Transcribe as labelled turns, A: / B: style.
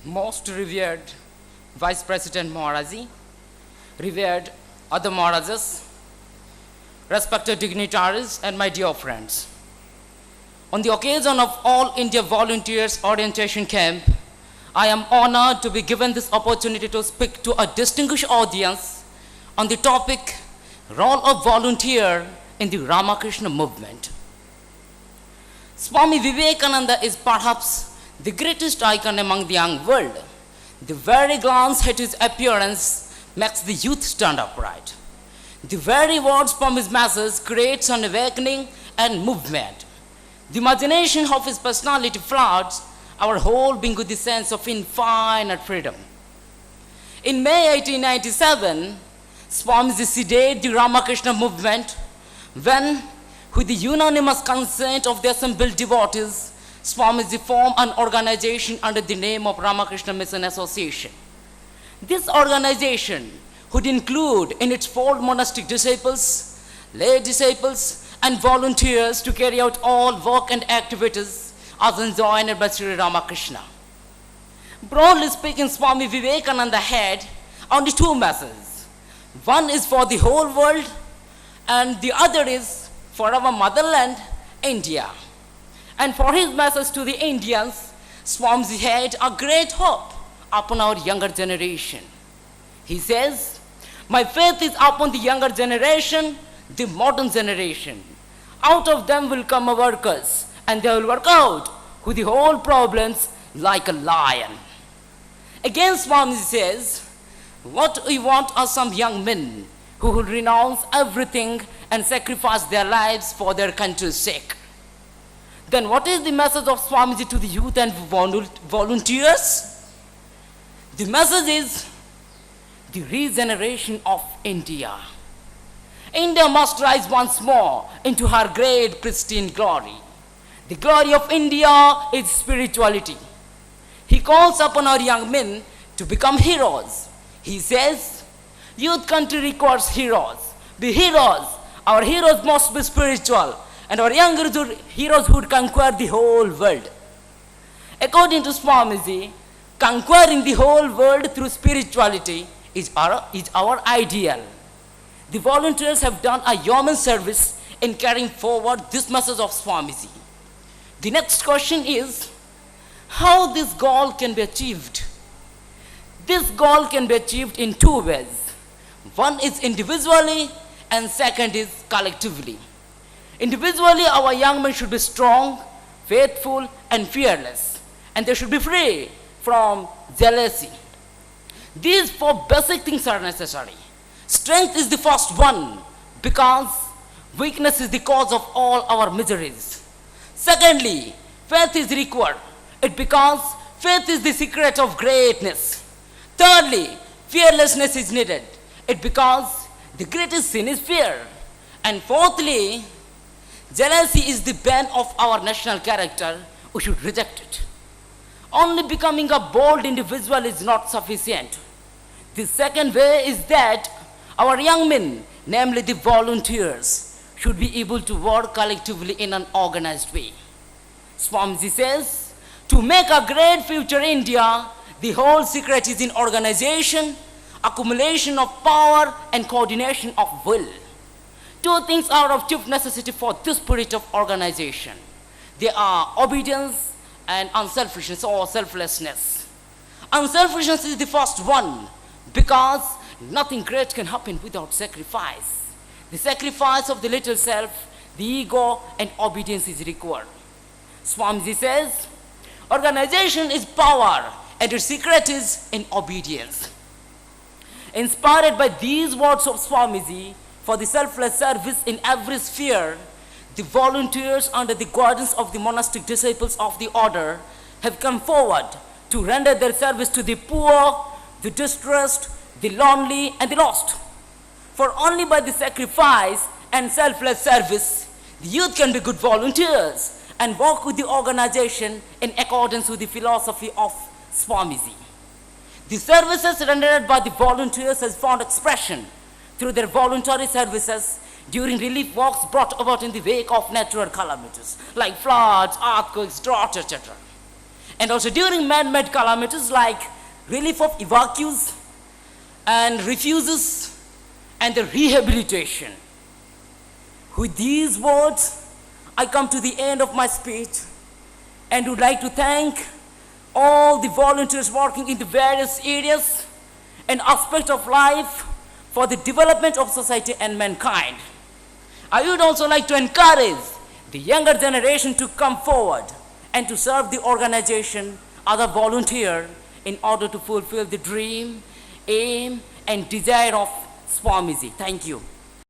A: Most revered Vice President Maharaji, revered other Maharajas, respected dignitaries, and my dear friends. On the occasion of All India Volunteers Orientation Camp, I am honored to be given this opportunity to speak to a distinguished audience on the topic, Role of Volunteer in the Ramakrishna Movement. Swami Vivekananda is perhaps the greatest icon among the young world. The very glance at his appearance makes the youth stand upright. The very words from his message creates an awakening and movement. The imagination of his personality floods our whole being with the sense of infinite freedom. In May 1897, Swamiji seeded the Ramakrishna movement when, with the unanimous consent of the assembled devotees, Swamiji formed an organization under the name of Ramakrishna Mission Association. This organization would include in its fold monastic disciples, lay disciples, and volunteers to carry out all work and activities as enjoined by Sri Ramakrishna. Broadly speaking, Swami Vivekananda had only two messages. One is for the whole world, and the other is for our motherland, India. And for his message to the Indians, Swamiji had a great hope upon our younger generation. He says, "My faith is upon the younger generation, the modern generation. Out of them will come workers, and they will work out with the whole problems like a lion." Again, Swamiji says, "What we want are some young men who will renounce everything and sacrifice their lives for their country's sake." Then what is the message of Swamiji to the youth and volunteers? The message is the regeneration of India. India must rise once more into her great pristine glory. The glory of India is spirituality. He calls upon our young men to become heroes. He says, "Youth country requires heroes. Be heroes. Our heroes must be spiritual, and our younger heroes would conquer the whole world." According to Swamiji, conquering the whole world through spirituality is our ideal. The volunteers have done a yeoman's service in carrying forward this message of Swamiji. The next question is, how this goal can be achieved? This goal can be achieved in two ways. One is individually, and second is collectively. Individually, our young men should be strong, faithful, and fearless, and they should be free from jealousy. These four basic things are necessary. Strength is the first one, because weakness is the cause of all our miseries. Secondly, faith is required. It because faith is the secret of greatness. Thirdly, fearlessness is needed. It because the greatest sin is fear. And fourthly, jealousy is the bane of our national character. We should reject it. Only becoming a bold individual is not sufficient. The second way is that our young men, namely the volunteers, should be able to work collectively in an organized way. Swamiji says, to make a great future India, the whole secret is in organization, accumulation of power, and coordination of will. Two things are of chief necessity for this spirit of organization. They are obedience and unselfishness or selflessness. Unselfishness is the first one, because nothing great can happen without sacrifice. The sacrifice of the little self, the ego, and obedience is required. Swamiji says, organization is power, and its secret is in obedience. Inspired by these words of Swamiji for the selfless service in every sphere, the volunteers under the guidance of the monastic disciples of the order have come forward to render their service to the poor, the distressed, the lonely, and the lost. For only by the sacrifice and selfless service, the youth can be good volunteers and work with the organization in accordance with the philosophy of Swamiji. The services rendered by the volunteers has found expression through their voluntary services during relief works brought about in the wake of natural calamities like floods, earthquakes, drought, etc. and also during man-made calamities like relief of evacuees and refugees and the rehabilitation. With these words, I come to the end of my speech and would like to thank all the volunteers working in the various areas and aspects of life for the development of society and mankind. I would also like to encourage the younger generation to come forward and to serve the organization as a volunteer in order to fulfill the dream, aim, and desire of Swamiji. Thank you.